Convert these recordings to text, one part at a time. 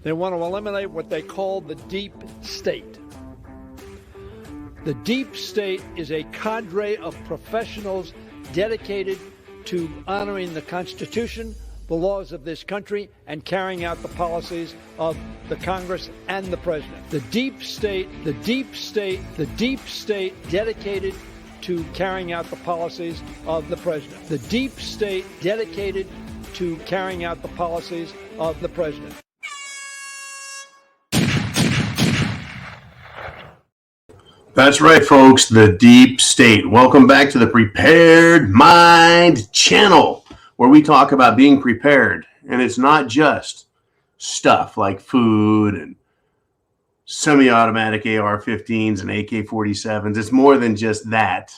They want to eliminate what they call the deep state. The deep state is a cadre of professionals dedicated to honoring the Constitution, the laws of this country, and carrying out the policies of the Congress and the President. The deep state dedicated to carrying out the policies of the President. The deep state dedicated to carrying out the policies of the President. That's right, folks, the deep state. Welcome back to the Prepared Mind channel, where we talk about being prepared. And it's not just stuff like food and semi-automatic AR-15s and AK-47s. It's more than just that.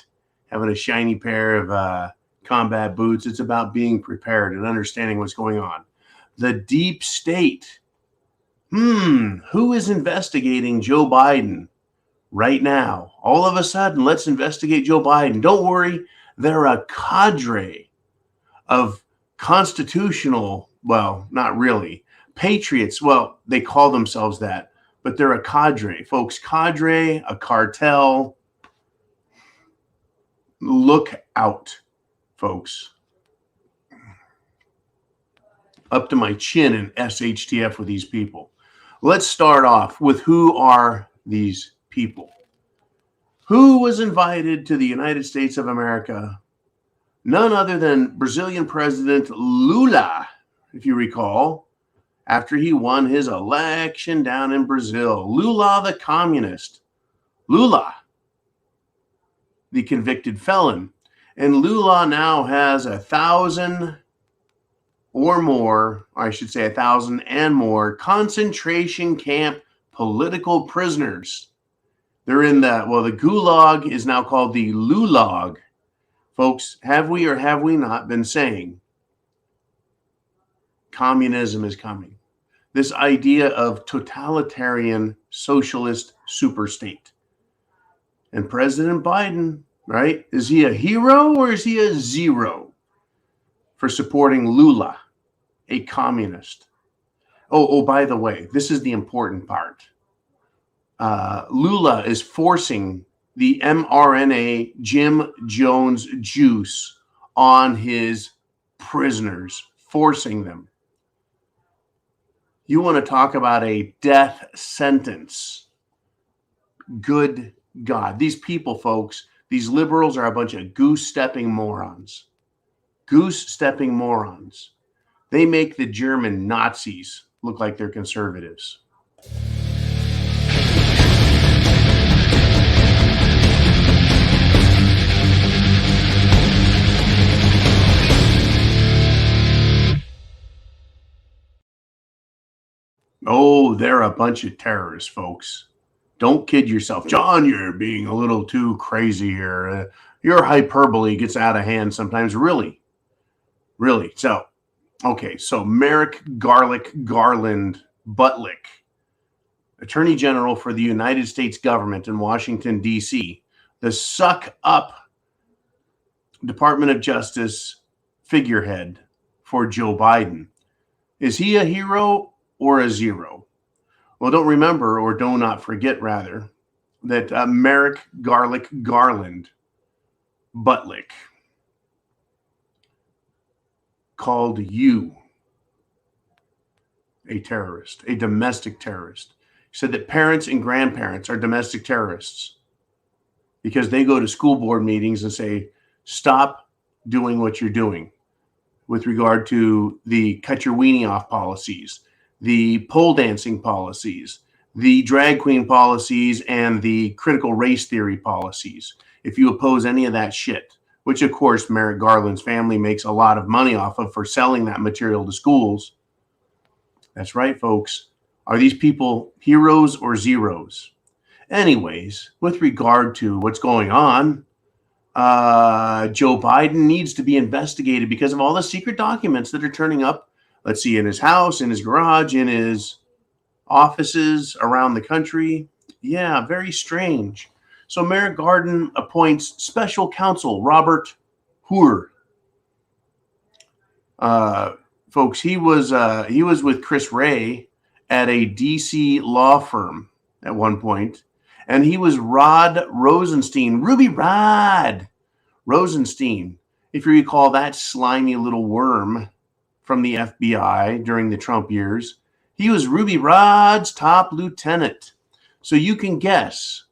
Having a shiny pair of combat boots. It's about being prepared and understanding what's going on. The deep state. Who is investigating Joe Biden right now? All of a sudden, let's investigate Joe Biden. Don't worry. They're a cadre of constitutional, well, not really, patriots. Well, they call themselves that, but they're a cadre, folks. Cadre, a cartel. Look out, folks. Up to my chin in SHTF with these people. Let's start off with who are these people. Who was invited to the United States of America? None other than Brazilian President Lula, if you recall, after he won his election down in Brazil. Lula the communist. Lula, the convicted felon. And Lula now has 1,000 or more, I should say 1,000 and more, concentration camp political prisoners. They're in the Gulag is now called the Lulag. Folks, have we or have we not been saying communism is coming? This idea of totalitarian socialist superstate. And President Biden, right? Is he a hero or is he a zero for supporting Lula, a communist? Oh, by the way, this is the important part. Lula is forcing the mRNA Jim Jones juice on his prisoners, forcing them. You want to talk about a death sentence? Good God. These people, folks, these liberals are a bunch of goose-stepping morons. Goose-stepping morons. They make the German Nazis look like they're conservatives. Oh, they're a bunch of terrorists, folks. Don't kid yourself. John, you're being a little too crazy here. Your hyperbole gets out of hand sometimes. Really? So, okay. So Merrick Garland Butlick, Attorney General for the United States government in Washington, D.C., the suck-up Department of Justice figurehead for Joe Biden. Is he a hero or a zero? Well, don't remember, or do not forget, rather, that Merrick Garland Butlick called you a terrorist, a domestic terrorist. He said that parents and grandparents are domestic terrorists because they go to school board meetings and say, stop doing what you're doing with regard to the cut your weenie off policies, the pole dancing policies, the drag queen policies, and the critical race theory policies. If you oppose any of that shit, which of course Merrick Garland's family makes a lot of money off of for selling that material to schools. That's right, folks. Are these people heroes or zeros? Anyways, with regard to what's going on, Joe Biden needs to be investigated because of all the secret documents that are turning up. Let's see, in his house, in his garage, in his offices around the country. Yeah, very strange. So Merrick Garland appoints special counsel Robert Hur. Folks, he was with Chris Wray at a DC law firm at one point, and he was Rod Rosenstein, Ruby Rod Rosenstein. If you recall that slimy little worm from the FBI during the Trump years, he was Ruby Rod's top lieutenant. So you can guess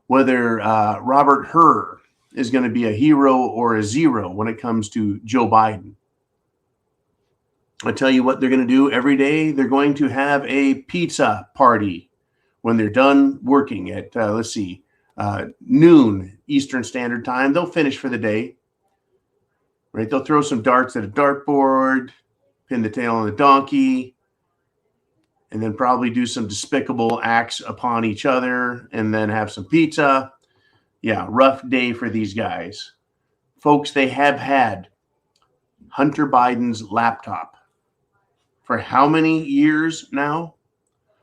whether Robert Hur is going to be a hero or a zero when it comes to Joe Biden. I tell you what they're going to do every day. They're going to have a pizza party when they're done working at, noon Eastern Standard Time. They'll finish for the day, right? They'll throw some darts at a dartboard, pin the tail on the donkey, and then probably do some despicable acts upon each other, and then have some pizza. Yeah, rough day for these guys. Folks, they have had Hunter Biden's laptop for how many years now?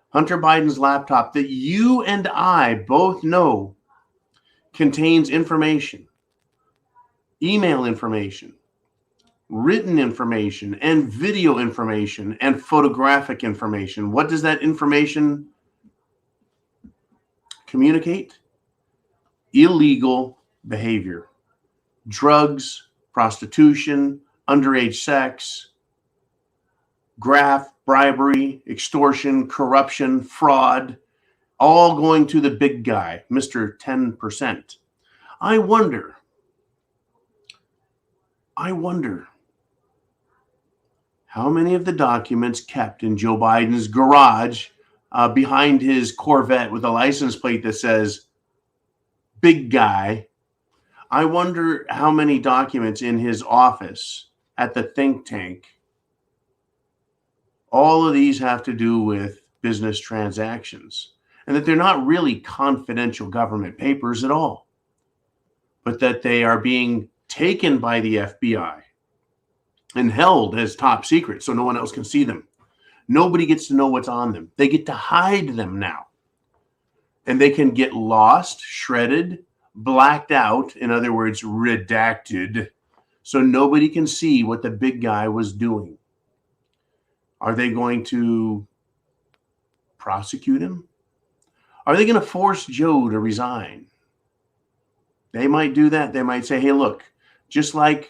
Hunter Biden's laptop that you and I both know contains information, email information, written information, and video information, and photographic information. What does that information communicate? Illegal behavior, drugs, prostitution, underage sex, graft, bribery, extortion, corruption, fraud, all going to the big guy, Mr. 10%. I wonder how many of the documents kept in Joe Biden's garage behind his Corvette with a license plate that says big guy. I wonder how many documents in his office at the think tank. All of these have to do with business transactions, and that they're not really confidential government papers at all, but that they are being taken by the FBI and held as top secret so no one else can see them. Nobody gets to know what's on them. They get to hide them now, and they can get lost, shredded, blacked out, in other words, redacted, so nobody can see what the big guy was doing. Are they going to prosecute him? Are they going to force Joe to resign? They might do that. They might say, hey, look, just like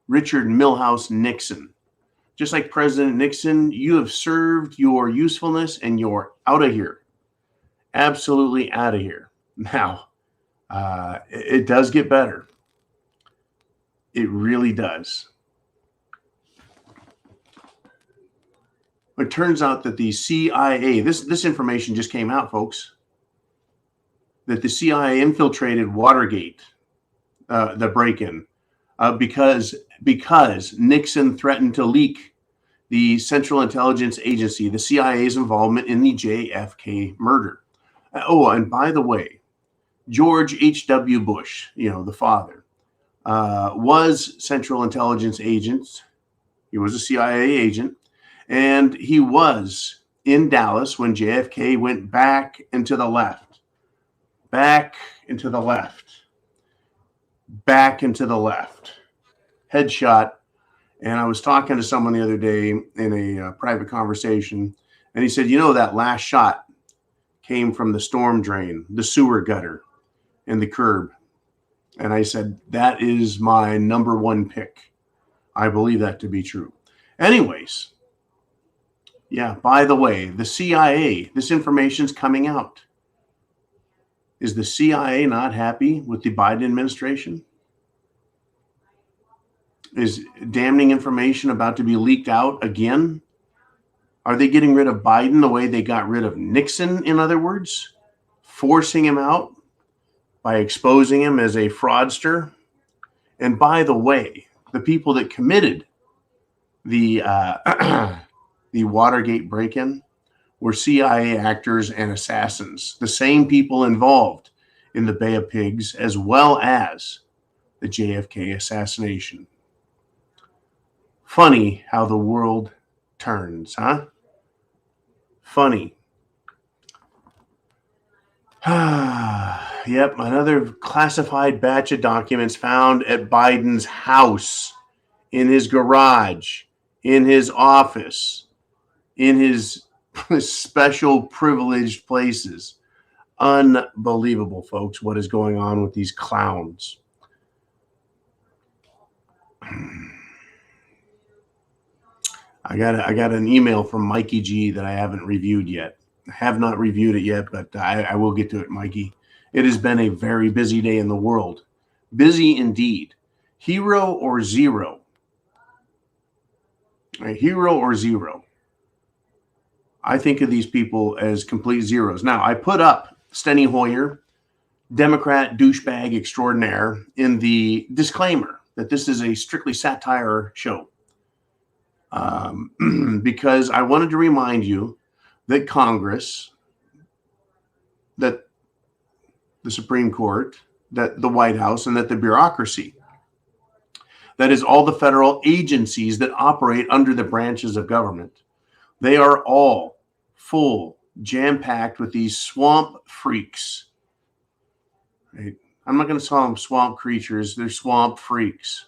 Richard Milhouse Nixon, just like President Nixon, you have served your usefulness and you're out of here. Absolutely out of here. Now, it does get better. It really does. It turns out that the CIA, this information just came out, folks, that the CIA infiltrated Watergate, the break-in, because Nixon threatened to leak the Central Intelligence Agency, the CIA's involvement in the JFK murder. Oh, and by the way, George H.W. Bush, the father, was Central Intelligence agent. He was a CIA agent. And he was in Dallas when JFK went back and to the left, back and to the left, back and to the left, headshot. And I was talking to someone the other day in a private conversation, and he said, that last shot came from the storm drain, the sewer gutter, and the curb. And I said, that is my number one pick. I believe that to be true. Anyways. Yeah, by the way, the CIA, this information's coming out. Is the CIA not happy with the Biden administration? Is damning information about to be leaked out again? Are they getting rid of Biden the way they got rid of Nixon, in other words? Forcing him out by exposing him as a fraudster? And by the way, the people that committed the Watergate break-in were CIA actors and assassins, the same people involved in the Bay of Pigs as well as the JFK assassination. Funny how the world turns, huh? Funny. Yep, another classified batch of documents found at Biden's house, in his garage, in his office, in his special privileged places. Unbelievable, folks, what is going on with these clowns. I got an email from Mikey G that I haven't reviewed yet. I have not reviewed it yet, but I will get to it, Mikey. It has been a very busy day in the world. Busy indeed. Hero or zero? A hero or zero? I think of these people as complete zeros. Now, I put up Steny Hoyer, Democrat douchebag extraordinaire, in the disclaimer that this is a strictly satire show. Because I wanted to remind you that Congress, that the Supreme Court, that the White House, and that the bureaucracy, that is all the federal agencies that operate under the branches of government, they are all full, jam-packed with these swamp freaks. Right? I'm not going to call them swamp creatures. They're swamp freaks.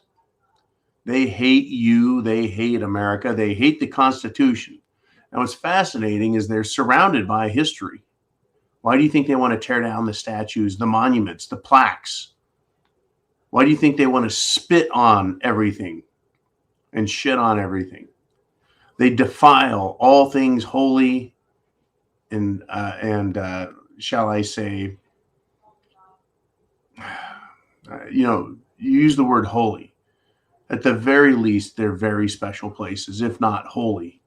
They hate you. They hate America. They hate the Constitution. And what's fascinating is they're surrounded by history. Why do you think they want to tear down the statues, the monuments, the plaques? Why do you think they want to spit on everything and shit on everything? They defile all things holy and shall I say, you use the word holy. At the very least, they're very special places, if not holy,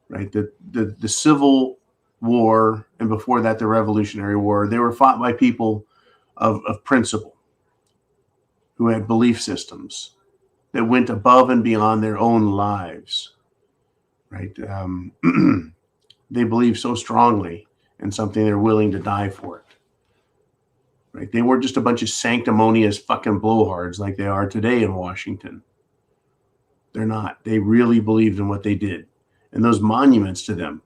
right? The Civil War, and before that, the Revolutionary War, they were fought by people of principle, who had belief systems that went above and beyond their own lives, right? They believe so strongly in something they're willing to die for it, right? They weren't just a bunch of sanctimonious fucking blowhards like they are today in Washington. They're not. They really believed in what they did. And those monuments to them,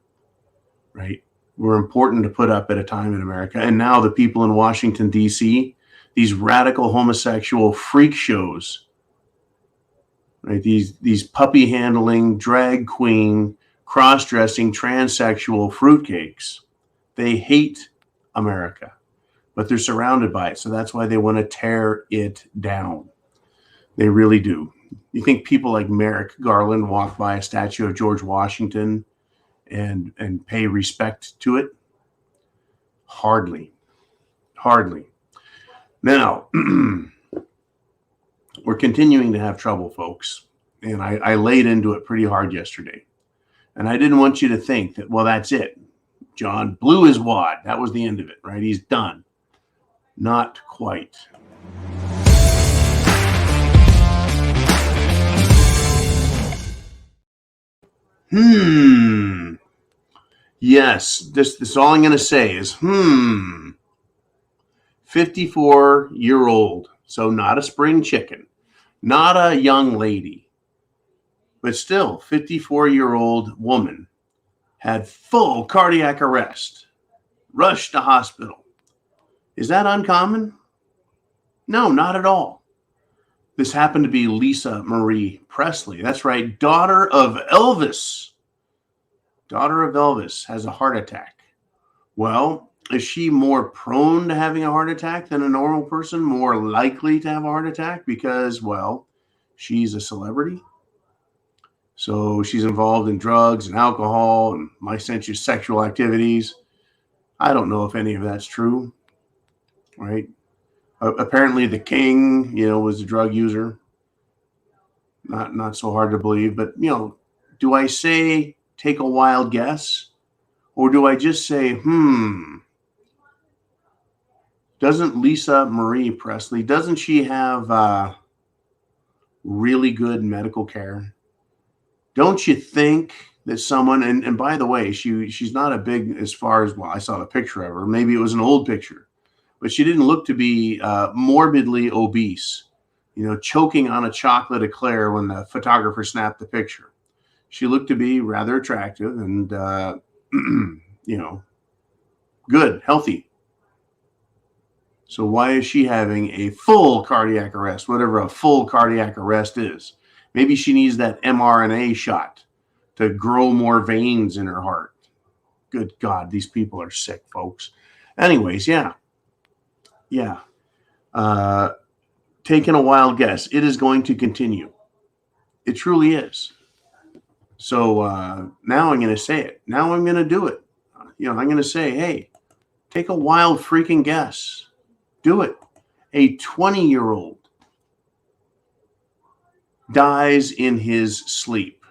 right, were important to put up at a time in America. And now the people in Washington, D.C., these radical homosexual freak shows, right, these puppy handling, drag queen, cross-dressing, transsexual fruitcakes, they hate America, but they're surrounded by it. So that's why they want to tear it down. They really do. You think people like Merrick Garland walk by a statue of George Washington and pay respect to it? Hardly. Now, we're continuing to have trouble, folks. And I laid into it pretty hard yesterday. And I didn't want you to think that, well, that's it. John blew his wad. That was the end of it, right? He's done. Not quite. Yes, this all I'm going to say is, 54-year-old, so not a spring chicken, not a young lady, but still 54-year-old woman had full cardiac arrest, rushed to hospital. Is that uncommon? No, not at all. This happened to be Lisa Marie Presley. That's right, daughter of Elvis. Daughter of Elvis has a heart attack. Well, is she more prone to having a heart attack than a normal person? More likely to have a heart attack because, well, she's a celebrity. So she's involved in drugs and alcohol and licentious sexual activities. I don't know if any of that's true, right? Apparently the king, was a drug user. Not so hard to believe, but, do I say take a wild guess? Or do I just say, doesn't Lisa Marie Presley, doesn't she have really good medical care? Don't you think that someone, and by the way, she's not a big, as far as, well, I saw the picture of her. Maybe it was an old picture, but she didn't look to be morbidly obese, choking on a chocolate eclair when the photographer snapped the picture. She looked to be rather attractive and, good, healthy. So why is she having a full cardiac arrest, whatever a full cardiac arrest is? Maybe she needs that mRNA shot to grow more veins in her heart. good God, these people are sick, folks. Anyways, yeah. Taking a wild guess. It is going to continue. It truly is. So now I'm going to say it. Now I'm going to do it. I'm going to say, hey, take a wild freaking guess. Do it. A 20-year-old dies in his sleep.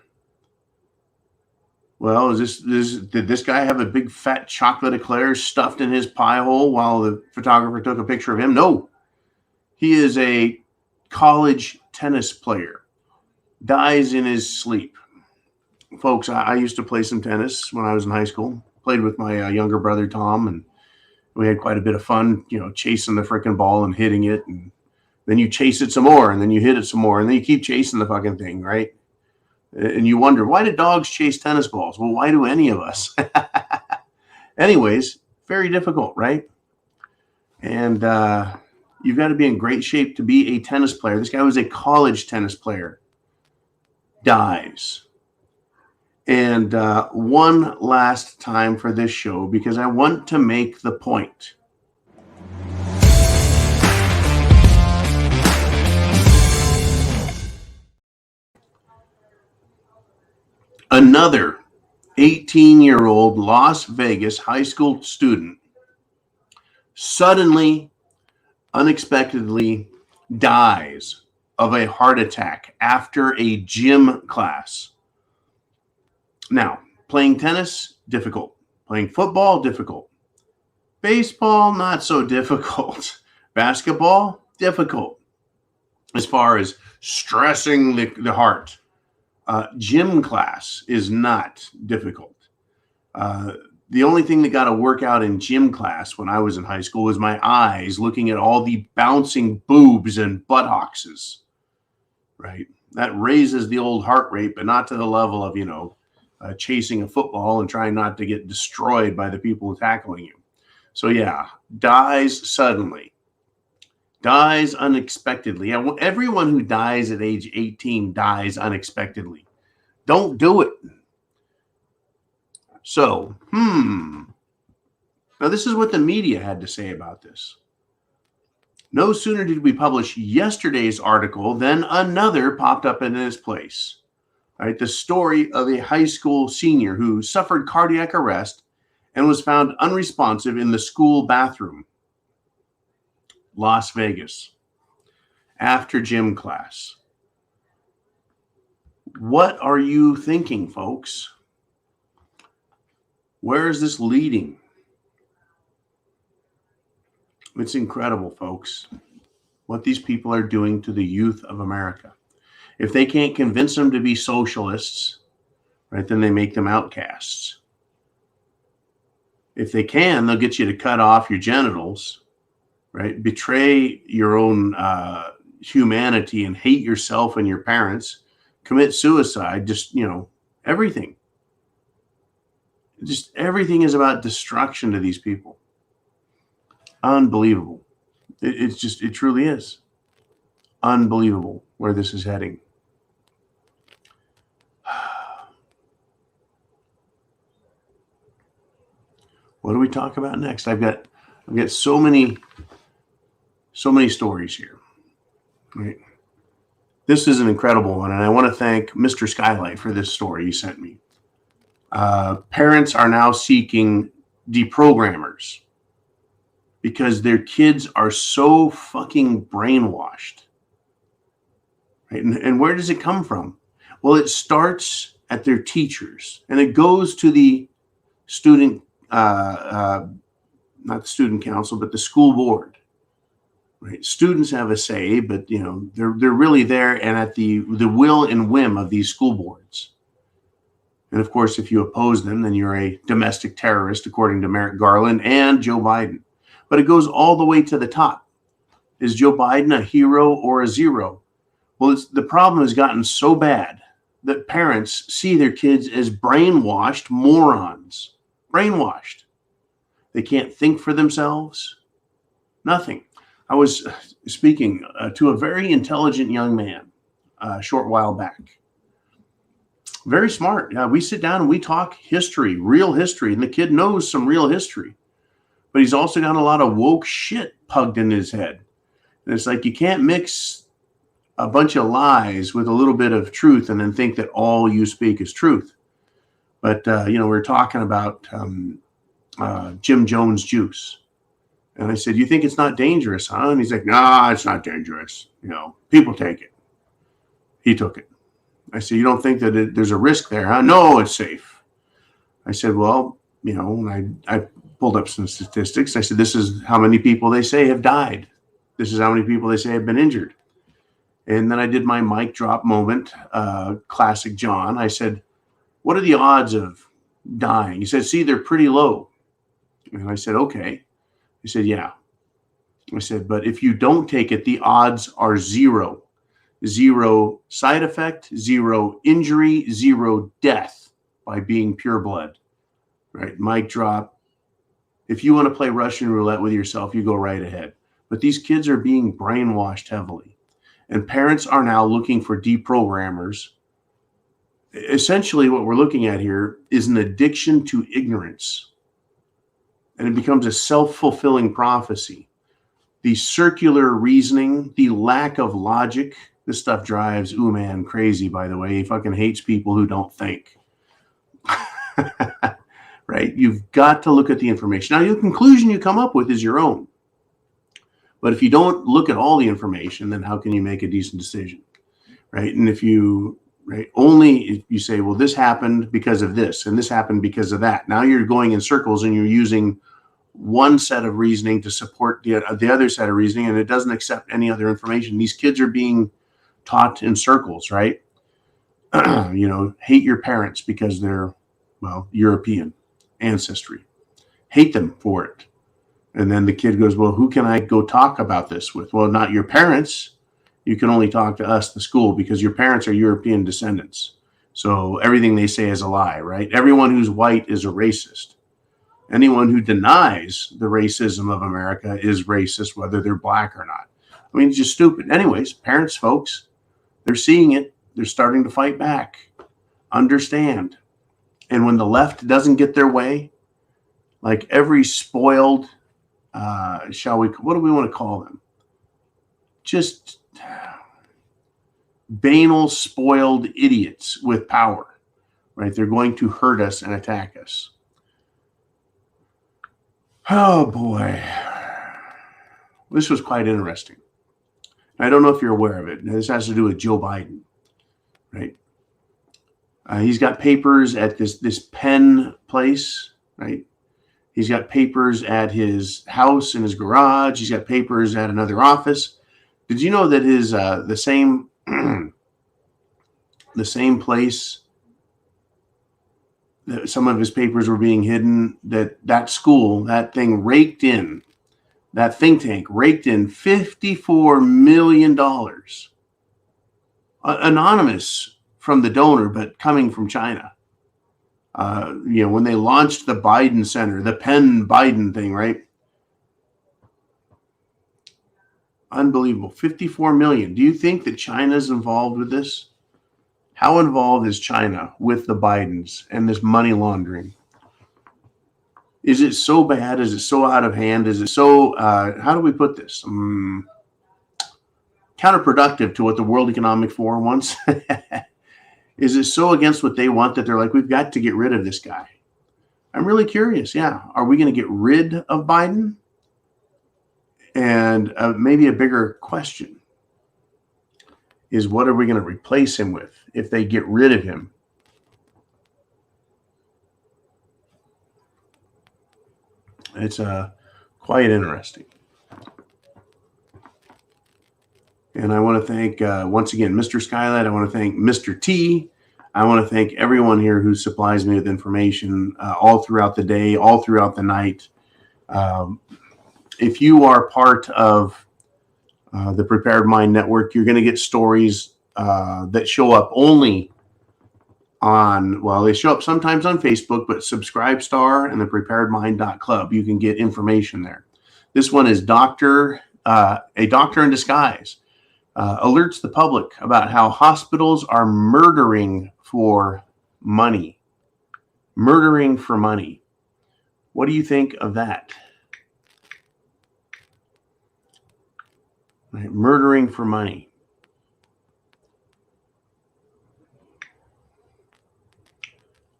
Well, did this guy have a big fat chocolate eclair stuffed in his pie hole while the photographer took a picture of him? No. He is a college tennis player. Dies in his sleep. Folks, I used to play some tennis when I was in high school. Played with my younger brother, Tom, and we had quite a bit of fun, chasing the freaking ball and hitting it. And then you chase it some more, and then you hit it some more, and then you keep chasing the fucking thing, right? And you wonder, why do dogs chase tennis balls? Well, why do any of us? Anyways, very difficult, right? And you've got to be in great shape to be a tennis player. This guy was a college tennis player. Dies. And one last time for this show, because I want to make the point. Another 18-year-old Las Vegas high school student suddenly, unexpectedly dies of a heart attack after a gym class. Now, playing tennis, difficult. Playing football, difficult. Baseball, not so difficult. Basketball, difficult. As far as stressing the heart. Gym class is not difficult. The only thing that got to work out in gym class when I was in high school was my eyes looking at all the bouncing boobs and buttocks, right? That raises the old heart rate, but not to the level of, chasing a football and trying not to get destroyed by the people tackling you. So yeah, dies suddenly. Dies unexpectedly. Everyone who dies at age 18 dies unexpectedly. Don't do it. So, now this is what the media had to say about this. No sooner did we publish yesterday's article than another popped up in its place. All right, the story of a high school senior who suffered cardiac arrest and was found unresponsive in the school bathroom. Las Vegas, after gym class. What are you thinking, folks? Where is this leading? It's incredible, folks, what these people are doing to the youth of America. If they can't convince them to be socialists, right, then they make them outcasts. If they can, they'll get you to cut off your genitals, right? Betray your own humanity and hate yourself and your parents. Commit suicide. Just, everything. Just everything is about destruction to these people. Unbelievable. It truly is. Unbelievable where this is heading. What do we talk about next? I've got so many stories here. Right. This is an incredible one, and I want to thank Mr. Skylight for this story he sent me. Parents are now seeking deprogrammers because their kids are so fucking brainwashed. Right? And where does it come from? Well, it starts at their teachers, and it goes to the student, not the student council, but the school board. Right? Students have a say, but they're really there and at the will and whim of these school boards. And of course, if you oppose them, then you're a domestic terrorist, according to Merrick Garland and Joe Biden. But it goes all the way to the top. Is Joe Biden a hero or a zero? Well, the problem has gotten so bad that parents see their kids as brainwashed morons. Brainwashed. They can't think for themselves. Nothing. I was speaking to a very intelligent young man a short while back. Very smart. Yeah, we sit down and we talk history, real history, and the kid knows some real history. But he's also got a lot of woke shit pugged in his head. And it's like you can't mix a bunch of lies with a little bit of truth and then think that all you speak is truth. But, we're talking about Jim Jones juice. And I said, you think it's not dangerous, huh? And he's like, nah, it's not dangerous. People take it. He took it. I said, you don't think that there's a risk there, huh? No, it's safe. I said, well, I pulled up some statistics. I said, this is how many people they say have died. This is how many people they say have been injured. And then I did my mic drop moment, classic John. I said, what are the odds of dying? He said, see, they're pretty low. And I said, okay. He said, yeah. I said, but if you don't take it, the odds are zero. Zero side effect, zero injury, zero death by being pure blood. Right? Mic drop. If you want to play Russian roulette with yourself, you go right ahead. But these kids are being brainwashed heavily. And parents are now looking for deprogrammers. Essentially, what we're looking at here is an addiction to ignorance. And it becomes a self-fulfilling prophecy. The circular reasoning, the lack of logic. This stuff drives man crazy, by the way. He fucking hates people who don't think. Right? You've got to look at the information. Now, the conclusion you come up with is your own. But if you don't look at all the information, then how can you make a decent decision? Right? And if you say, well, this happened because of this, and this happened because of that. Now you're going in circles and you're using one set of reasoning to support the other set of reasoning, and it doesn't accept any other information. These kids are being taught in circles, right? Hate your parents because they're, European ancestry. Hate them for it. And then the kid goes, well, who can I go talk about this with? Well, not your parents. You can only talk to us, the school, because your parents are European descendants. So everything they say is a lie, right? Everyone who's white is a racist. Anyone who denies the racism of America is racist, whether they're black or not. I mean, it's just stupid. Anyways, parents, folks, they're seeing it. They're starting to fight back. Understand. And when the left doesn't get their way, like every spoiled, what do we want to call them? Just banal, spoiled idiots with power, right? They're going to hurt us and attack us. Oh, boy. This was quite interesting. I don't know if you're aware of it. Now, this has to do with Joe Biden, right? He's got papers at this pen place, right? He's got papers at his house in his garage. He's got papers at another office. Did you know that his the same place that some of his papers were being hidden, that school, that think tank raked in $54 million, anonymous from the donor, but coming from China. When they launched the Biden Center, the Penn Biden thing, right? Unbelievable. 54 million. Do you think that China's involved with this? How involved is China with the Bidens and this money laundering? Is it so bad? Is it so out of hand? Is it so, how do we put this? Counterproductive to what the World Economic Forum wants? Is it so against what they want that they're like, we've got to get rid of this guy? I'm really curious. Yeah. Are we going to get rid of Biden? And maybe a bigger question is, what are we going to replace him with if they get rid of him? It's quite interesting. And I want to thank, once again, Mr. Skylight. I want to thank Mr. T. I want to thank everyone here who supplies me with information all throughout the day, all throughout the night. If you are part of the Prepared Mind Network, you're going to get stories that show up only on, they show up sometimes on Facebook, but Subscribestar and the preparedmind.club. You can get information there. This one is a doctor in disguise. Alerts the public about how hospitals are murdering for money, murdering for money. What do you think of that? Right? Murdering for money.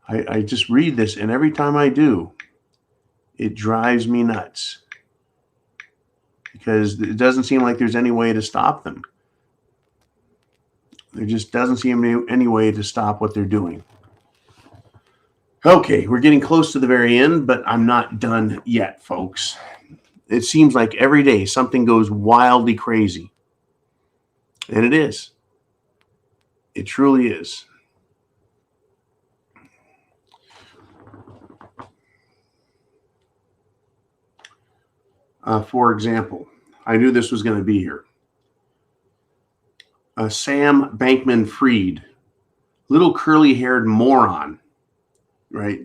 I just read this, and every time I do, it drives me nuts because it doesn't seem like there's any way to stop them. There just doesn't seem any way to stop what they're doing. Okay, we're getting close to the very end, but I'm not done yet, folks. It seems like every day something goes wildly crazy. And it is. It truly is. For example, I knew this was going to be here. Sam Bankman-Freed, little curly-haired moron, right?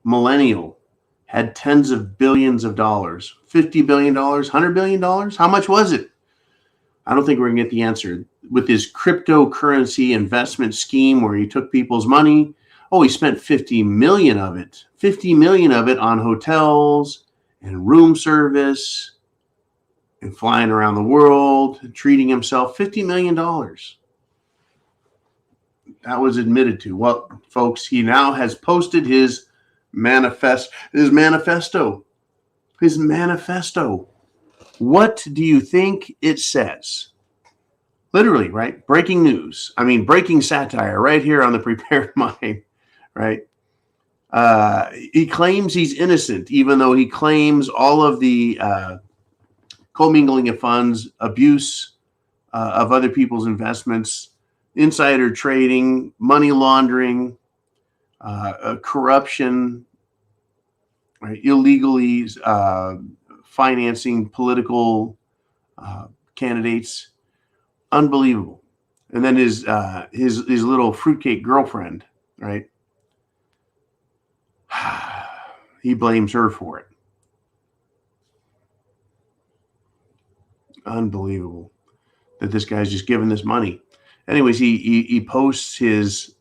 Millennial, had tens of billions of dollars, $50 billion, $100 billion. How much was it? I don't think we're going to get the answer. With his cryptocurrency investment scheme where he took people's money, he spent 50 million of it. 50 million of it on hotels and room service and flying around the world, treating himself. $50 million. That was admitted to. Well, folks, he now has posted his manifesto. What do you think it says? Literally, right? Breaking news. I mean, breaking satire right here on the Prepared Mind, right? He claims he's innocent, even though he claims all of the commingling of funds, abuse of other people's investments, insider trading, money laundering, corruption, right? Illegally financing political candidates. Unbelievable. And then his little fruitcake girlfriend, right? He blames her for it. Unbelievable that this guy's just giving this money. Anyways, he posts his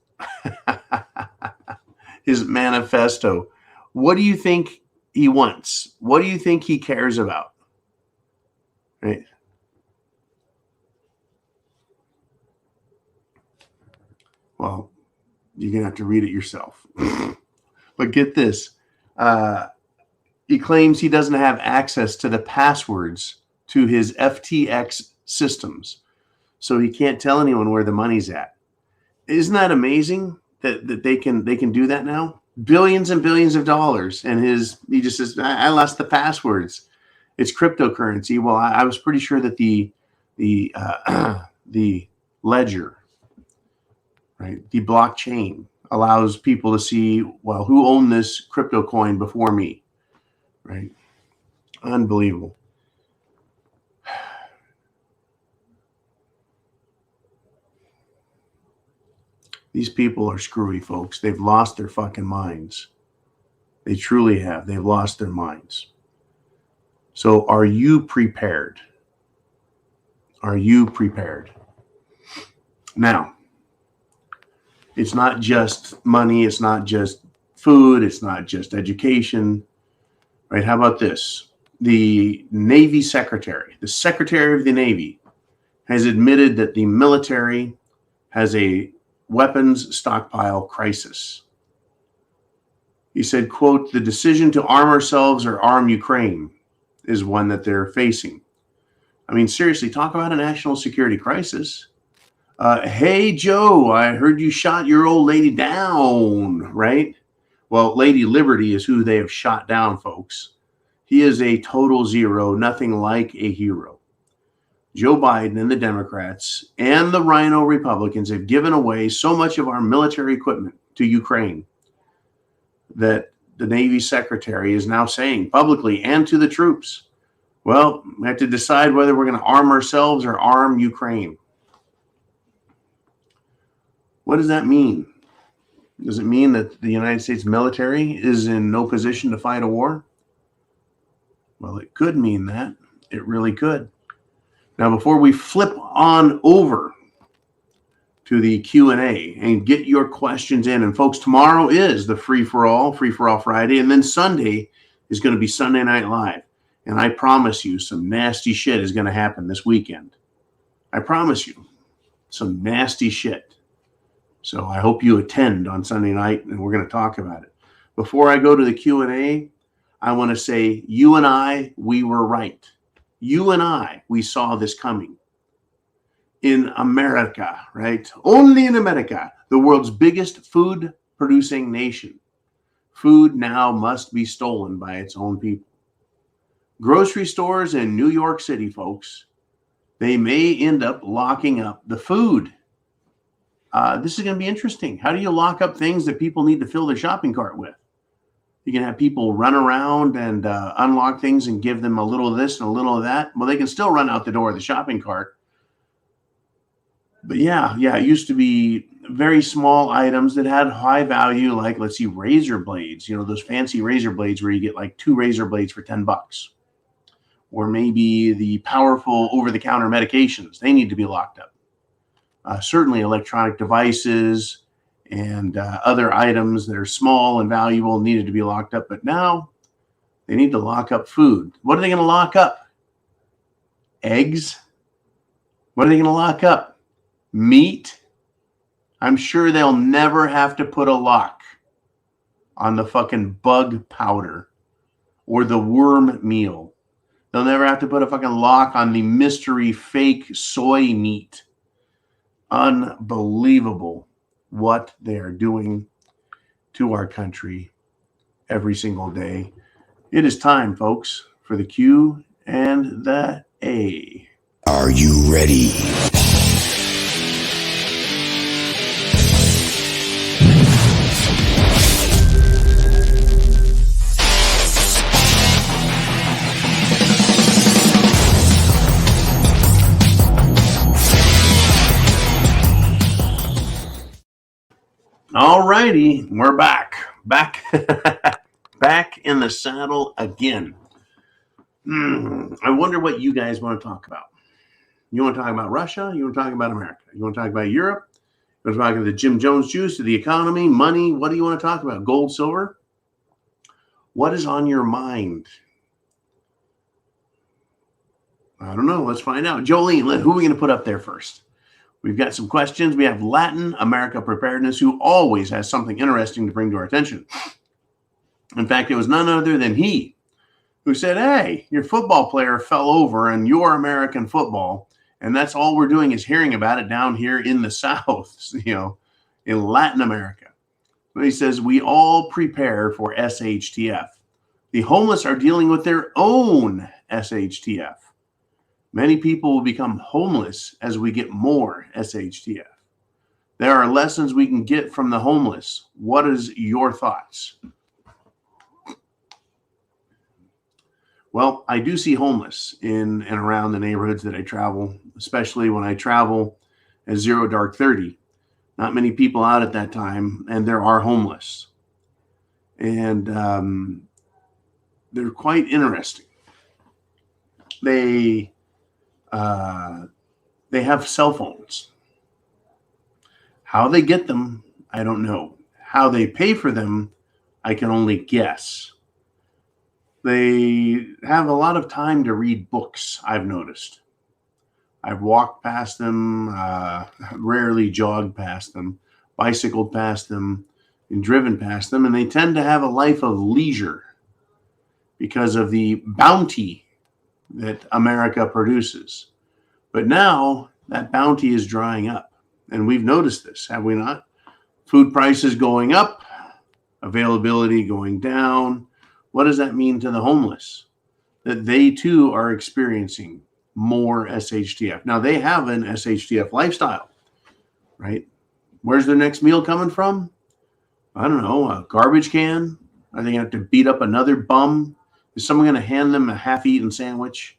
his manifesto. What do you think he wants? What do you think he cares about? Right? Well, you're going to have to read it yourself. But get this. He claims he doesn't have access to the passwords to his FTX systems. So he can't tell anyone where the money's at. Isn't that amazing that they can do that now? Billions and billions of dollars. And he just says, I lost the passwords. It's cryptocurrency. Well, I was pretty sure that the ledger, right, the blockchain allows people to see, well, who owned this crypto coin before me, right? Unbelievable. These people are screwy, folks. They've lost their fucking minds. They truly have. They've lost their minds. So are you prepared? Are you prepared? Now, it's not just money. It's not just food. It's not just education, right? How about this? The Navy Secretary, the Secretary of the Navy, has admitted that the military has a weapons stockpile crisis. He said, quote, the decision to arm ourselves or arm Ukraine is one that they're facing. I mean, seriously, talk about a national security crisis. Hey, Joe, I heard you shot your old lady down, right? Well, Lady Liberty is who they have shot down, folks. He is a total zero, nothing like a hero. Joe Biden and the Democrats and the Rhino Republicans have given away so much of our military equipment to Ukraine that the Navy Secretary is now saying publicly and to the troops, well, we have to decide whether we're going to arm ourselves or arm Ukraine. What does that mean? Does it mean that the United States military is in no position to fight a war? Well, it could mean that. It really could. Now, before we flip on over to the Q&A and get your questions in. And folks, tomorrow is the free-for-all Friday, and then Sunday is going to be Sunday Night Live. And I promise you, some nasty shit is going to happen this weekend. I promise you, some nasty shit. So I hope you attend on Sunday night, and we're going to talk about it. Before I go to the Q&A, I want to say, you and I, we were right. You and I, we saw this coming. In America, right? Only in America, the world's biggest food-producing nation. Food now must be stolen by its own people. Grocery stores in New York City, folks, they may end up locking up the food. This is going to be interesting. How do you lock up things that people need to fill their shopping cart with? You can have people run around and unlock things and give them a little of this and a little of that. Well, they can still run out the door of the shopping cart. But yeah, it used to be very small items that had high value, like, let's see, razor blades, those fancy razor blades where you get like 2 razor blades for $10. Or maybe the powerful over-the-counter medications, they need to be locked up. Certainly electronic devices and other items that are small and valuable needed to be locked up. But now they need to lock up food. What are they going to lock up? Eggs? What are they going to lock up? Meat? I'm sure they'll never have to put a lock on the fucking bug powder or the worm meal. They'll never have to put a fucking lock on the mystery fake soy meat. Unbelievable what they are doing to our country every single day. It is time, folks, for the Q and the A. Are you ready? All righty, we're back in the saddle again. I wonder what you guys want to talk about. You want to talk about Russia? You want to talk about America? You want to talk about Europe? You want to talk about the Jim Jones juice, the economy, money? What do you want to talk about? Gold, silver? What is on your mind? I don't know. Let's find out. Jolene, who are we going to put up there first? We've got some questions. We have Latin America Preparedness, who always has something interesting to bring to our attention. In fact, it was none other than he who said, hey, your football player fell over in your American football, and that's all we're doing is hearing about it down here in the South, in Latin America. So he says, we all prepare for SHTF. The homeless are dealing with their own SHTF. Many people will become homeless as we get more SHTF. There are lessons we can get from the homeless. What is your thoughts? Well, I do see homeless in and around the neighborhoods that I travel, especially when I travel at 0 dark 30. Not many people out at that time, and there are homeless. And they're quite interesting. They have cell phones. How they get them, I don't know. How they pay for them, I can only guess. They have a lot of time to read books, I've noticed. I've walked past them, rarely jogged past them, bicycled past them, and driven past them, and they tend to have a life of leisure because of the bounty that America produces. But now that bounty is drying up, and we've noticed this, have we not? Food prices going up, availability going down. What does that mean to the homeless? That they too are experiencing more SHTF. Now they have an SHTF lifestyle, right? Where's their next meal coming from? I don't know, a garbage can? Are they going to have to beat up another bum? Is someone going to hand them a half-eaten sandwich?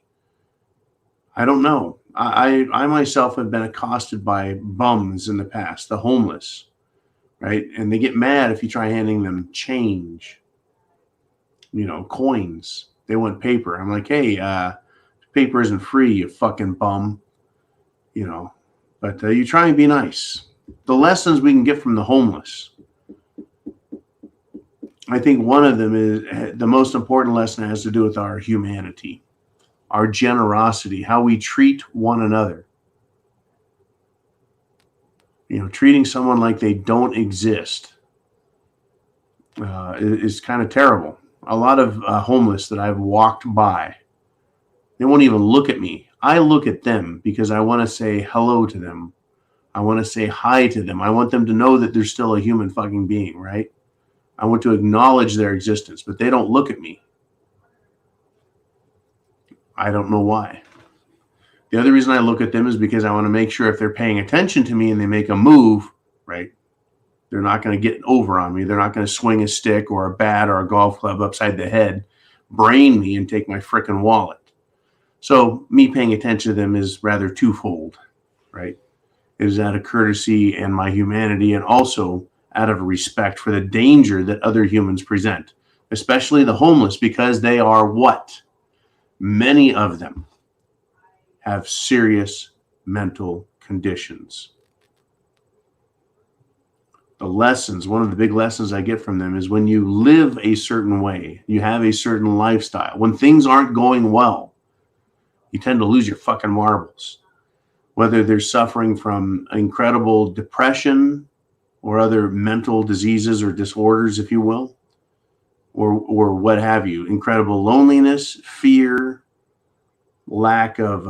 I don't know. I myself have been accosted by bums in the past, the homeless, right? And they get mad if you try handing them change, coins. They want paper. I'm like, hey, paper isn't free, you fucking bum. But you try and be nice. the lessons we can get from the homeless. I think one of them is the most important lesson has to do with our humanity, our generosity, how we treat one another. Treating someone like they don't exist is kind of terrible. A lot of homeless that I've walked by, they won't even look at me. I look at them because I want to say hello to them. I want to say hi to them. I want them to know that they're still a human fucking being, right? I want to acknowledge their existence, but they don't look at me. I don't know why. The other reason I look at them is because I want to make sure if they're paying attention to me and they make a move, right, they're not going to get over on me. They're not going to swing a stick or a bat or a golf club upside the head, brain me, and take my frickin' wallet. So me paying attention to them is rather twofold, right? It is out of courtesy and my humanity, and also out of respect for the danger that other humans present, especially the homeless, because they are what? Many of them have serious mental conditions. The lessons, one of the big lessons I get from them is when you live a certain way, you have a certain lifestyle, when things aren't going well, you tend to lose your fucking marbles. Whether they're suffering from incredible depression or other mental diseases or disorders, if you will, or what have you, incredible loneliness, fear, lack of,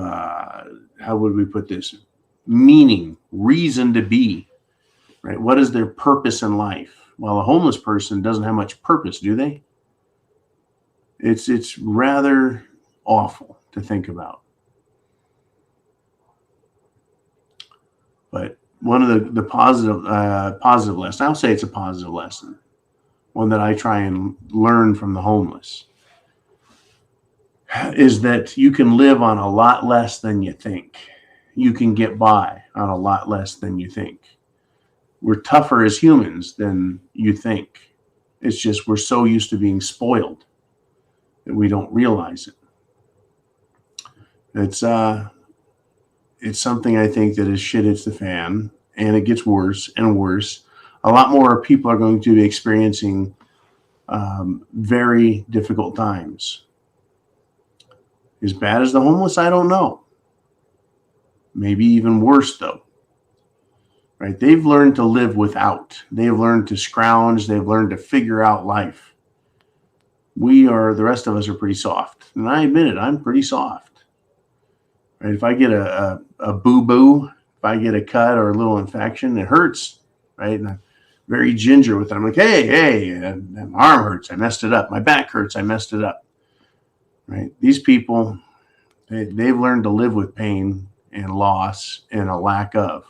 how would we put this, meaning, reason to be, right? What is their purpose in life? Well, a homeless person doesn't have much purpose, do they? It's rather awful to think about. But one of the positive lesson, I'll say it's a positive lesson, one that I try and learn from the homeless, is that you can live on a lot less than you think. You can get by on a lot less than you think. We're tougher as humans than you think. It's just we're so used to being spoiled that we don't realize it. It's something I think that as shit hits the fan, and it gets worse and worse, a lot more people are going to be experiencing very difficult times. As bad as the homeless, I don't know. Maybe even worse, though. Right? They've learned to live without. They've learned to scrounge. They've learned to figure out life. The rest of us are pretty soft. And I admit it, I'm pretty soft. Right? If I get a boo-boo, if I get a cut or a little infection, it hurts. Right? And I'm very ginger with it. I'm like, hey, my arm hurts. I messed it up. My back hurts. I messed it up. Right? These people, they've learned to live with pain and loss and a lack of.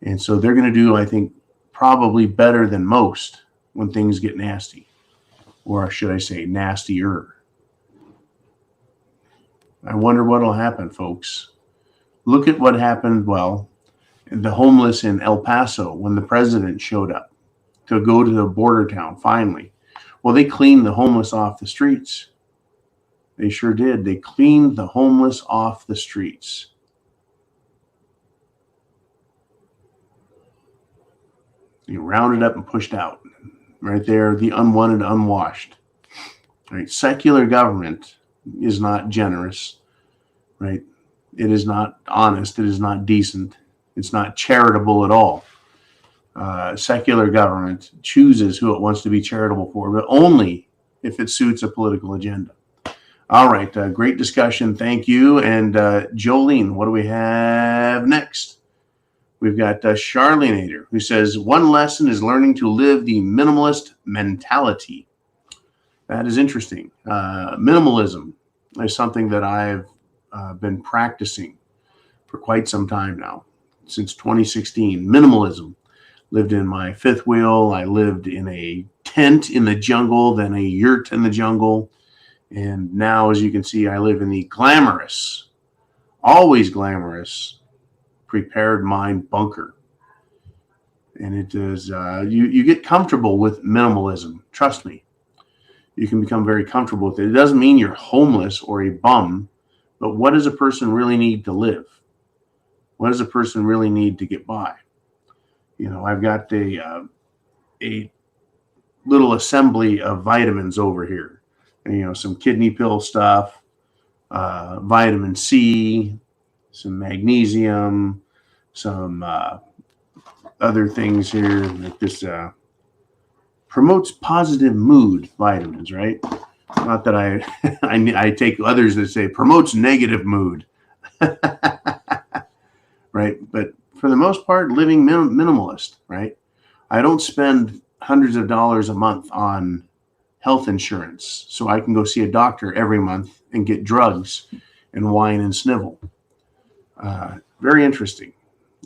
And so they're going to do, I think, probably better than most when things get nasty. Or should I say nastier. I wonder what will happen, folks. Look at what happened, the homeless in El Paso when the president showed up to go to the border town, finally. Well, they cleaned the homeless off the streets. They sure did. They cleaned the homeless off the streets. You rounded up and pushed out. Right there, the unwanted, unwashed. Right? Secular government is not generous. Right? It is not honest. It is not decent. It's not charitable at all. Secular government chooses who it wants to be charitable for, but only if it suits a political agenda. All right, great discussion. Thank you. And Jolene, what do we have next? We've got Charlenator, who says, one lesson is learning to live the minimalist mentality. That is interesting. Minimalism is something that I've been practicing for quite some time now, since 2016. Minimalism. Lived in my fifth wheel. I lived in a tent in the jungle, then a yurt in the jungle. And now, as you can see, I live in the glamorous, always glamorous, prepared mind bunker. And it is, you get comfortable with minimalism. Trust me. You can become very comfortable with it. It doesn't mean you're homeless or a bum, but what does a person really need to live? What does a person really need to get by? I've got a little assembly of vitamins over here. And, some kidney pill stuff, vitamin C, some magnesium, some other things here, like this promotes positive mood vitamins, right? Not that I take others that say promotes negative mood, right? But for the most part, living minimalist, right? I don't spend hundreds of dollars a month on health insurance so I can go see a doctor every month and get drugs and whine and snivel. Very interesting.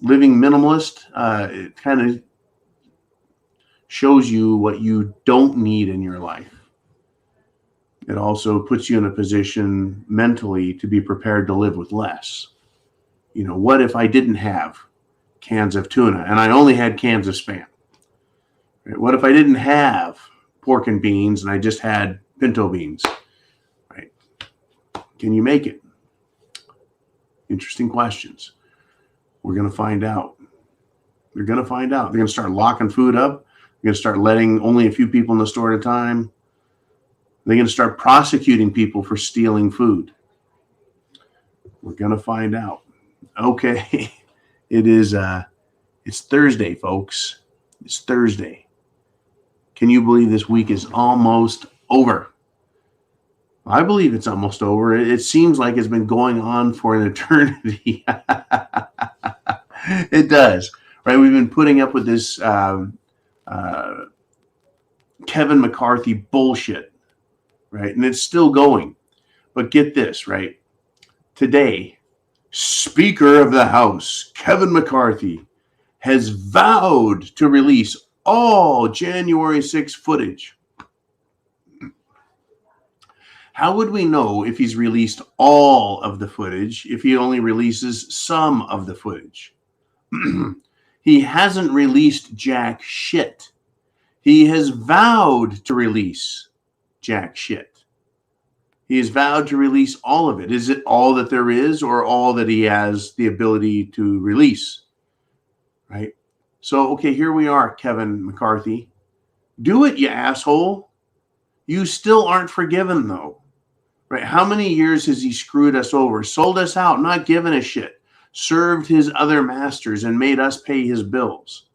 Living minimalist, it kind of shows you what you don't need in your life. It also puts you in a position mentally to be prepared to live with less. What if I didn't have cans of tuna and I only had cans of Spam? Right? What if I didn't have pork and beans and I just had pinto beans? Right? Can you make it? Interesting questions. We're going to find out. They're going to find out. They're going to start locking food up. They're going to start letting only a few people in the store at a time. They're going to start prosecuting people for stealing food. We're going to find out. Okay. It's Thursday, folks. It's Thursday. Can you believe this week is almost over? I believe it's almost over. It seems like it's been going on for an eternity. It does, right? We've been putting up with this Kevin McCarthy bullshit, right? And it's still going. But get this, right? Today, Speaker of the House, Kevin McCarthy, has vowed to release all January 6th footage. How would we know if he's released all of the footage if he only releases some of the footage? He hasn't released jack shit. He has vowed to release jack shit. He has vowed to release all of it. Is it all that there is or all that he has the ability to release? Right? So, okay, here we are, Kevin McCarthy. Do it, you asshole. You still aren't forgiven, though. Right? How many years has he screwed us over, sold us out, not given a shit, served his other masters and made us pay his bills?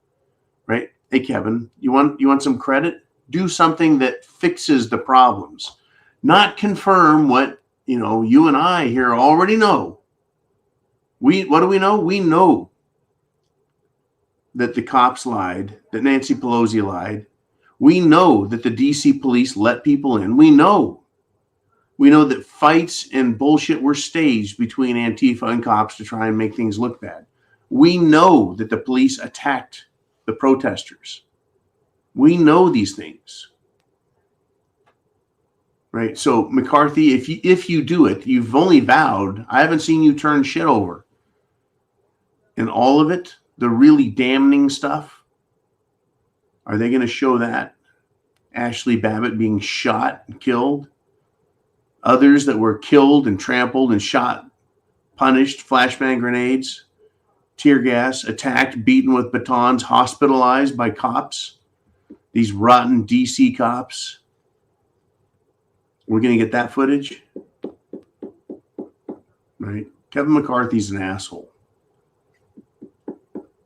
Right? Hey, Kevin, you want some credit? Do something that fixes the problems, not confirm what, you and I here already know. What do we know? We know that the cops lied, that Nancy Pelosi lied. We know that the DC police let people in. We know that fights and bullshit were staged between Antifa and cops to try and make things look bad. We know that the police attacked the protesters. We know these things. Right? So McCarthy, if you do it, you've only vowed. I haven't seen you turn shit over. And all of it, the really damning stuff, are they going to show that? Ashley Babbitt being shot and killed? Others that were killed and trampled and shot, punished, flashbang grenades, tear gas, attacked, beaten with batons, hospitalized by cops, these rotten DC cops. We're going to get that footage, right? Kevin McCarthy's an asshole.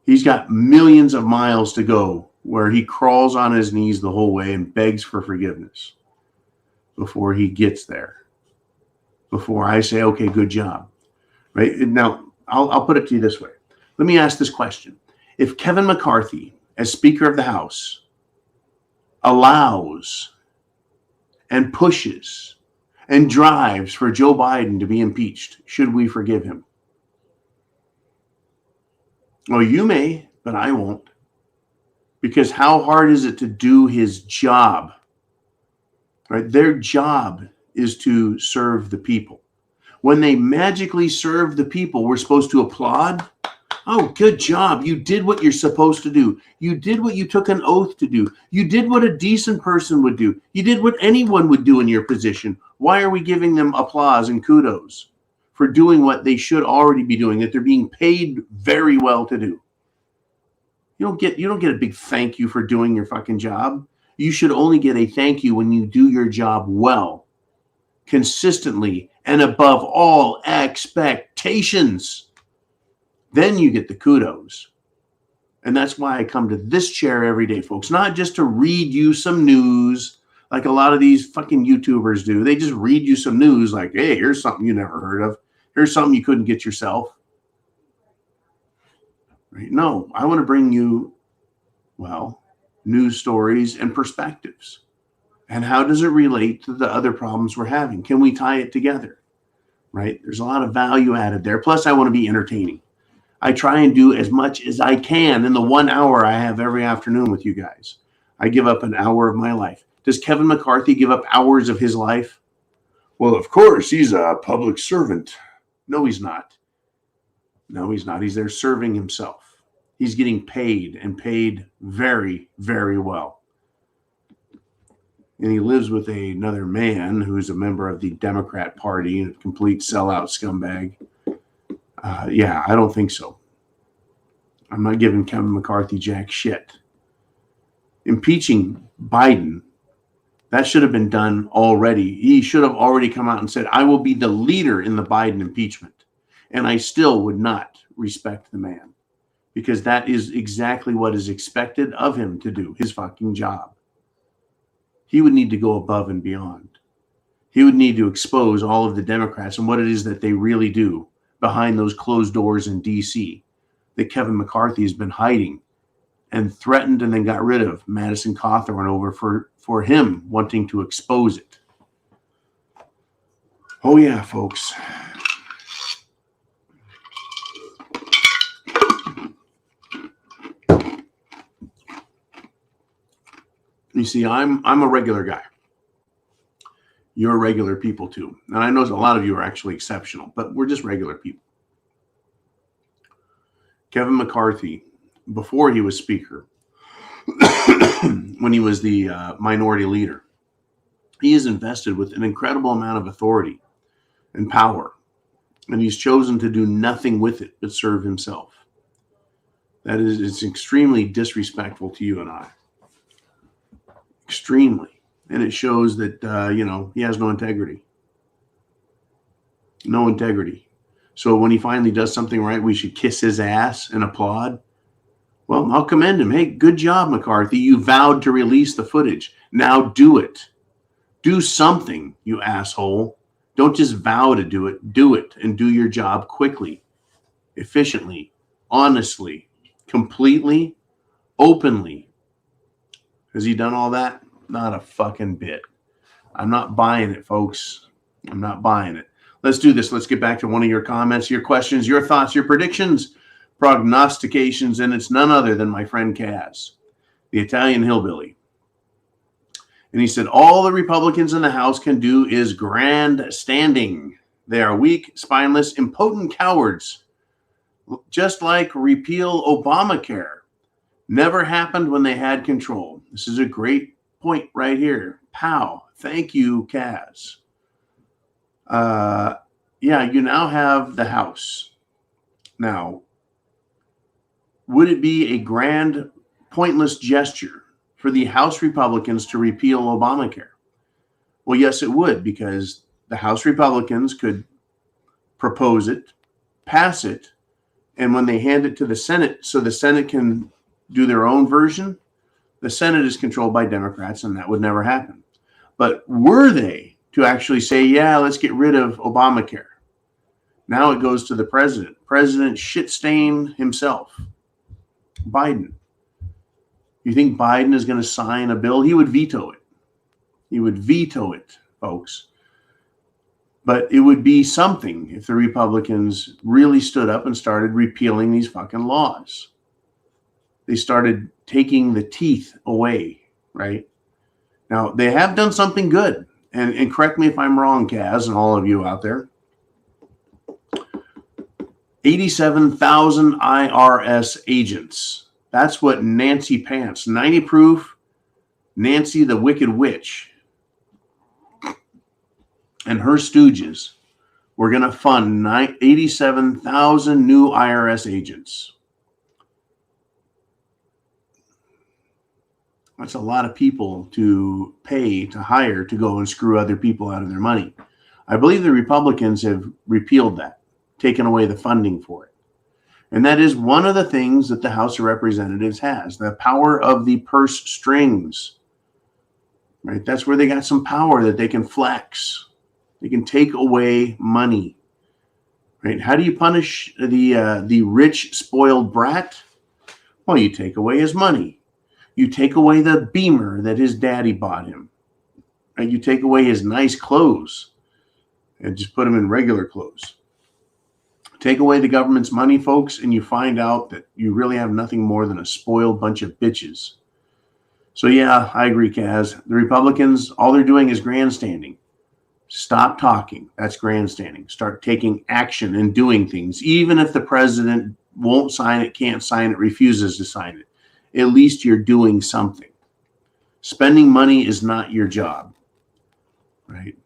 He's got millions of miles to go where he crawls on his knees the whole way and begs for forgiveness before he gets there. Before I say, okay, good job, right? Now, I'll put it to you this way. Let me ask this question. If Kevin McCarthy, as Speaker of the House, allows and pushes and drives for Joe Biden to be impeached, should we forgive him? Well, you may, but I won't. Because how hard is it to do his job? Right? Their job is to serve the people. When they magically serve the people, we're supposed to applaud. Oh, good job. You did what you're supposed to do. You did what you took an oath to do. You did what a decent person would do. You did what anyone would do in your position. Why are we giving them applause and kudos for doing what they should already be doing, that they're being paid very well to do? You don't get a big thank you for doing your fucking job. You should only get a thank you when you do your job well, consistently, and above all expectations. Then you get the kudos. And that's why I come to this chair every day, folks, not just to read you some news like a lot of these fucking YouTubers do. They just read you some news like, hey, here's something you never heard of. Here's something you couldn't get yourself. Right? No, I want to bring you, well, news stories and perspectives. And how does it relate to the other problems we're having? Can we tie it together? Right? There's a lot of value added there. Plus, I want to be entertaining. I try and do as much as I can in the 1 hour I have every afternoon with you guys. I give up an hour of my life. Does Kevin McCarthy give up hours of his life? Well, of course, he's a public servant. No, he's not. No, he's not. He's there serving himself. He's getting paid, and paid very, very well. And he lives with another man who's a member of the Democrat Party, a complete sellout scumbag. Yeah, I don't think so. I'm not giving Kevin McCarthy jack shit. Impeaching Biden, that should have been done already. He should have already come out and said, I will be the leader in the Biden impeachment. And I still would not respect the man, because that is exactly what is expected of him to do, his fucking job. He would need to go above and beyond. He would need to expose all of the Democrats and what it is that they really do behind those closed doors in D.C. that Kevin McCarthy has been hiding and threatened and then got rid of Madison Cawthorn over for him wanting to expose it. Oh, yeah, folks. You see, I'm a regular guy. You're regular people too. And I know a lot of you are actually exceptional, but we're just regular people. Kevin McCarthy, before he was speaker, when he was the minority leader, he is invested with an incredible amount of authority and power. And he's chosen to do nothing with it but serve himself. That is, it's extremely disrespectful to you and I. Extremely. And it shows that, he has no integrity. No integrity. So when he finally does something right, we should kiss his ass and applaud. Well, I'll commend him. Hey, good job, McCarthy. You vowed to release the footage. Now do it. Do something, you asshole. Don't just vow to do it. Do it and do your job quickly, efficiently, honestly, completely, openly. Has he done all that? Not a fucking bit. I'm not buying it, folks. I'm not buying it. Let's do this. Let's get back to one of your comments, your questions, your thoughts, your predictions, prognostications, and it's none other than my friend Kaz, the Italian hillbilly. And he said, all the Republicans in the House can do is grandstanding. They are weak, spineless, impotent cowards, just like repeal Obamacare. Never happened when they had control. This is a great point right here. Pow. Thank you, Kaz. You now have the House. Now, would it be a grand, pointless gesture for the House Republicans to repeal Obamacare? Well, yes, it would, because the House Republicans could propose it, pass it, and when they hand it to the Senate, so the Senate can do their own version, the Senate is controlled by Democrats, and that would never happen. But were they to actually say, yeah, let's get rid of Obamacare, now it goes to the president. President shit-stain himself, Biden. You think Biden is going to sign a bill? He would veto it. He would veto it, folks. But it would be something if the Republicans really stood up and started repealing these fucking laws. They started taking the teeth away, right? Now, they have done something good. And correct me if I'm wrong, Kaz, and all of you out there. 87,000 IRS agents. That's what Nancy Pants, 90 proof, Nancy the Wicked Witch, and her stooges were going to fund 87,000 new IRS agents. That's a lot of people to pay, to hire, to go and screw other people out of their money. I believe the Republicans have repealed that, taken away the funding for it. And that is one of the things that the House of Representatives has, the power of the purse strings, right? That's where they got some power that they can flex. They can take away money, right? How do you punish the rich, spoiled brat? Well, you take away his money. You take away the Beamer that his daddy bought him, right? You take away his nice clothes and just put him in regular clothes. Take away the government's money, folks, and you find out that you really have nothing more than a spoiled bunch of bitches. So yeah, I agree, Kaz. The Republicans, all they're doing is grandstanding. Stop talking. That's grandstanding. Start taking action and doing things. Even if the president won't sign it, can't sign it, refuses to sign it, at least you're doing something. Spending money is not your job, right?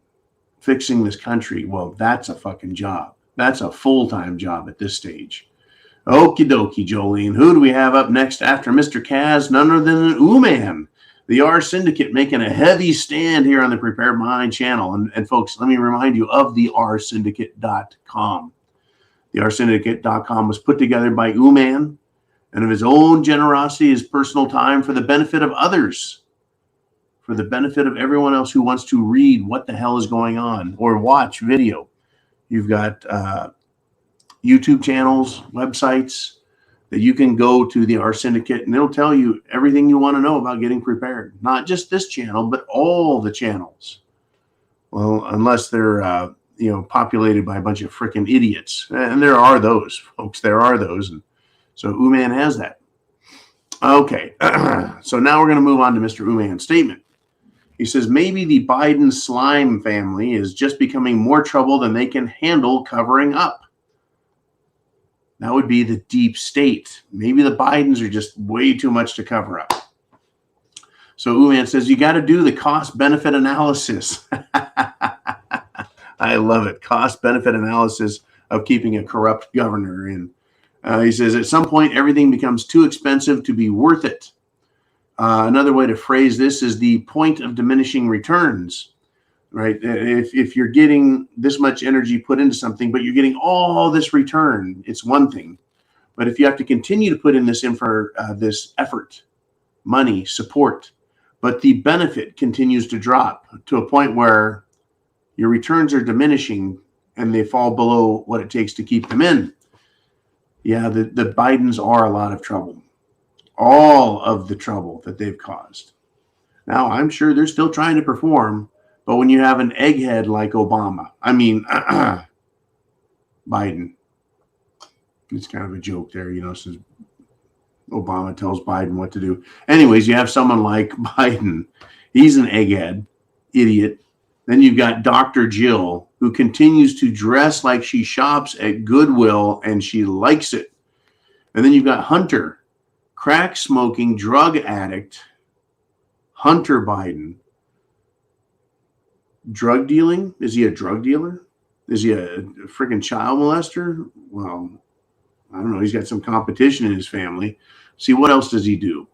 Fixing this country, well, that's a fucking job. That's a full-time job at this stage. Okie dokie, Jolene. Who do we have up next after Mr. Kaz? None other than Ooman, the R Syndicate, making a heavy stand here on the Prepared Mind channel. And folks, let me remind you of the rsyndicate.com. The rsyndicate.com was put together by Ooman, and of his own generosity, his personal time, for the benefit of others, for the benefit of everyone else who wants to read what the hell is going on or watch video. You've got YouTube channels, websites that you can go to the R Syndicate, and it'll tell you everything you want to know about getting prepared. Not just this channel, but all the channels. Well, unless they're populated by a bunch of freaking idiots, and there are those, folks. There are those, and so Ooman has that. Okay, so now we're going to move on to Mr. Ooman's statement. He says, maybe the Biden slime family is just becoming more trouble than they can handle covering up. That would be the deep state. Maybe the Bidens are just way too much to cover up. So Ooman says, you got to do the cost-benefit analysis. I love it. Cost-benefit analysis of keeping a corrupt governor in. He says, at some point, everything becomes too expensive to be worth it. Another way to phrase this is the point of diminishing returns, right? If you're getting this much energy put into something, but you're getting all this return, it's one thing. But if you have to continue to put in this effort, money, support, but the benefit continues to drop to a point where your returns are diminishing and they fall below what it takes to keep them in. Yeah, the Bidens are a lot of trouble. All of the trouble that they've caused. Now, I'm sure they're still trying to perform, but when you have an egghead like Biden, it's kind of a joke there, since Obama tells Biden what to do. Anyways, you have someone like Biden. He's an egghead, idiot. Then you've got Dr. Jill, who continues to dress like she shops at Goodwill and she likes it. And then you've got Hunter, crack smoking drug addict, Hunter Biden. Drug dealing? Is he a drug dealer? Is he a freaking child molester? Well, I don't know. He's got some competition in his family. See, what else does he do?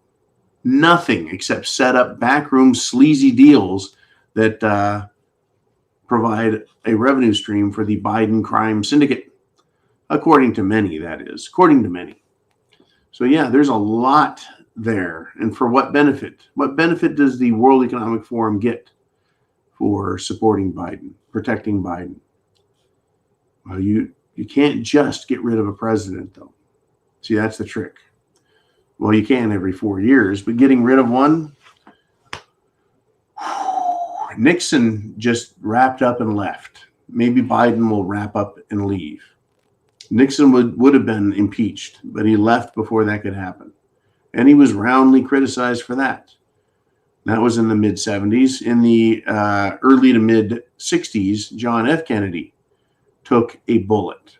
Nothing except set up backroom sleazy deals that provide a revenue stream for the Biden crime syndicate. According to many, that is. According to many. So yeah, there's a lot there. And for what benefit? What benefit does the World Economic Forum get for supporting Biden, protecting Biden? Well, you can't just get rid of a president, though. See, that's the trick. Well, you can every 4 years, but getting rid of one, Nixon just wrapped up and left. Maybe Biden will wrap up and leave. Nixon would have been impeached, but he left before that could happen. And he was roundly criticized for that. That was in the mid-70s. In the early to mid-60s, John F. Kennedy took a bullet.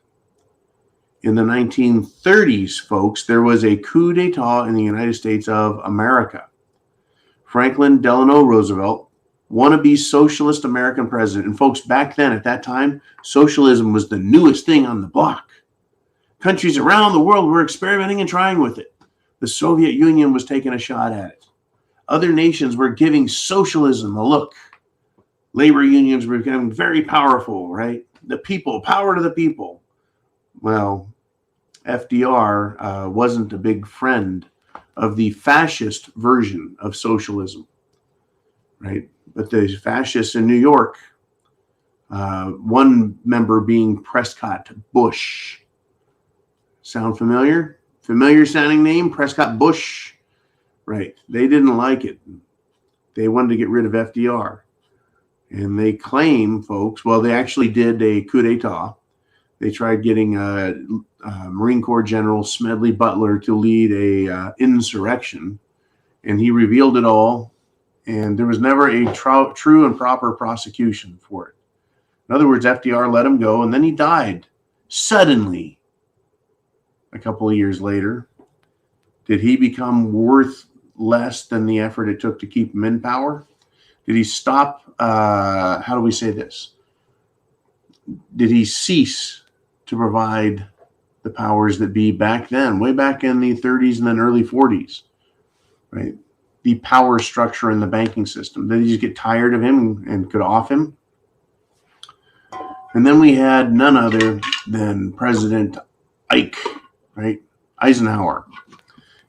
In the 1930s, folks, there was a coup d'etat in the United States of America. Franklin Delano Roosevelt, wannabe socialist American president. And folks, back then, at that time, socialism was the newest thing on the block. Countries around the world were experimenting and trying with it. The Soviet Union was taking a shot at it. other nations were giving socialism a look. Labor unions were becoming very powerful, right? The people, power to the people. Well, FDR wasn't a big friend of the fascist version of socialism, right? But the fascists in New York, one member being Prescott Bush. Sound familiar? Familiar sounding name, Prescott Bush. Right. They didn't like it. They wanted to get rid of FDR. And they claim, folks, well, they actually did a coup d'etat. They tried getting Marine Corps General Smedley Butler to lead a insurrection, and he revealed it all, and there was never a true and proper prosecution for it. In other words, FDR let him go, and then he died suddenly a couple of years later. Did he become worth less than the effort it took to keep him in power? Did he stop? How do we say this? Did he cease to provide the powers that be back then, way back in the 30s and then early 40s, right? The power structure in the banking system. Did he just get tired of him and could off him? And then we had none other than President Ike, right? Eisenhower,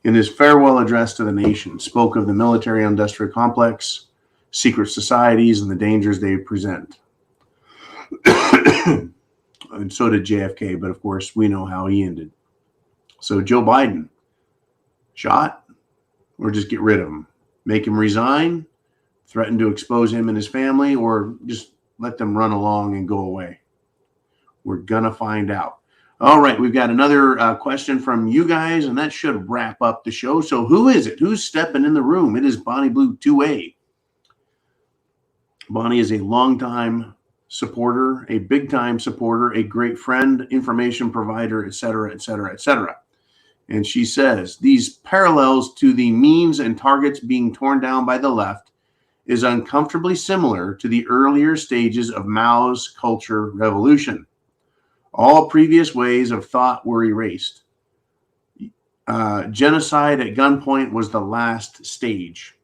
in his farewell address to the nation, spoke of the military-industrial complex, secret societies, and the dangers they present. And so did JFK, but of course, we know how he ended. So Joe Biden, shot, or just get rid of him? Make him resign, threaten to expose him and his family, or just let them run along and go away? We're going to find out. All right, we've got another question from you guys, and that should wrap up the show. So who is it? Who's stepping in the room? It is Bonnie Blue 2A. Bonnie is a longtime supporter, a big-time supporter, a great friend, information provider, et cetera, et cetera, et cetera. And she says, these parallels to the means and targets being torn down by the left is uncomfortably similar to the earlier stages of Mao's culture revolution. All previous ways of thought were erased. Genocide at gunpoint was the last stage.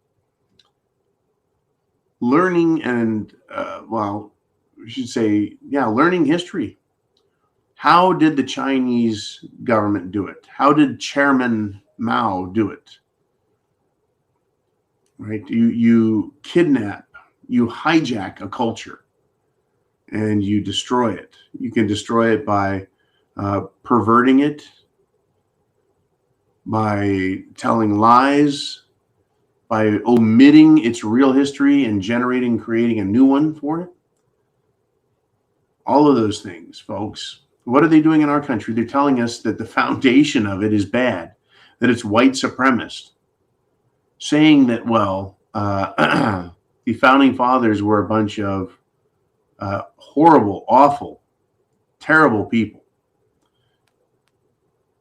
Learning and, we should say, learning history. How did the Chinese government do it? How did Chairman Mao do it? Right? You kidnap, you hijack a culture, and you destroy it. You can destroy it by perverting it, by telling lies, by omitting its real history and creating a new one for it. All of those things, folks. What are they doing in our country? They're telling us that the foundation of it is bad, that it's white supremacist, saying that, the founding fathers were a bunch of horrible, awful, terrible people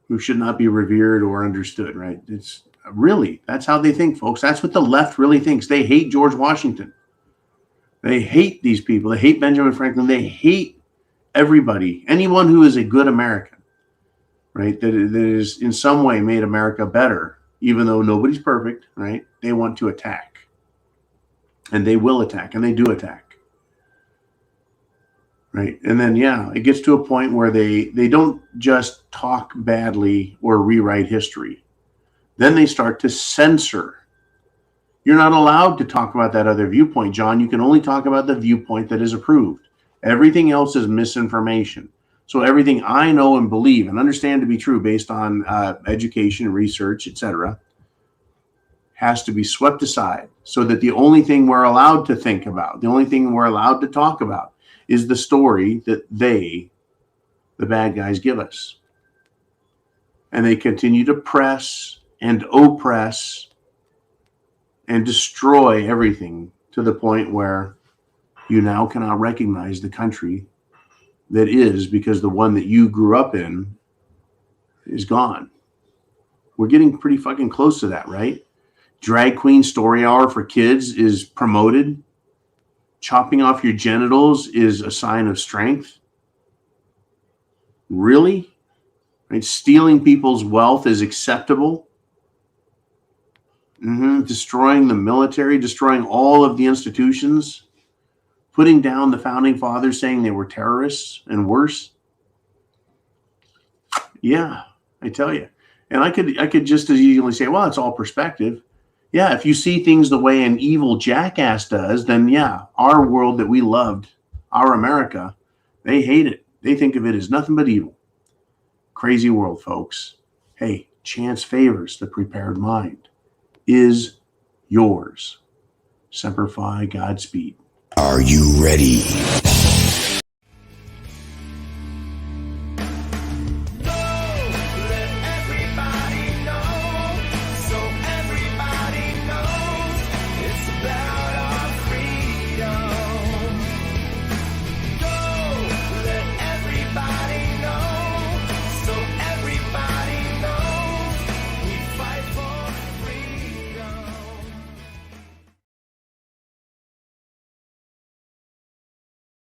who should not be revered or understood, right? It's really, that's how they think, folks. That's what the left really thinks. They hate George Washington. They hate these people. They hate Benjamin Franklin. They hate everybody, anyone who is a good American, right? That is in some way made America better, even though nobody's perfect, right? They want to attack. And they will attack, and they do attack. Right? And then, it gets to a point where they don't just talk badly or rewrite history. Then they start to censor. You're not allowed to talk about that other viewpoint, John. You can only talk about the viewpoint that is approved. Everything else is misinformation. So everything I know and believe and understand to be true based on education, research, etc., has to be swept aside so that the only thing we're allowed to think about, the only thing we're allowed to talk about is the story that they, the bad guys, give us. And they continue to press and oppress and destroy everything to the point where you now cannot recognize the country that is, because the one that you grew up in is gone. We're getting pretty fucking close to that, right? Drag queen story hour for kids is promoted. Chopping off your genitals is a sign of strength. Really? Right? Stealing people's wealth is acceptable. Destroying the military, destroying all of the institutions, putting down the founding fathers, saying they were terrorists and worse. Yeah, I tell you. And I could just as easily say, well, it's all perspective. Yeah, if you see things the way an evil jackass does, then yeah, our world that we loved, our America, they hate it. They think of it as nothing but evil. Crazy world, folks. Hey, chance favors the prepared mind. Is yours. Semper Fi, Godspeed. Are you ready?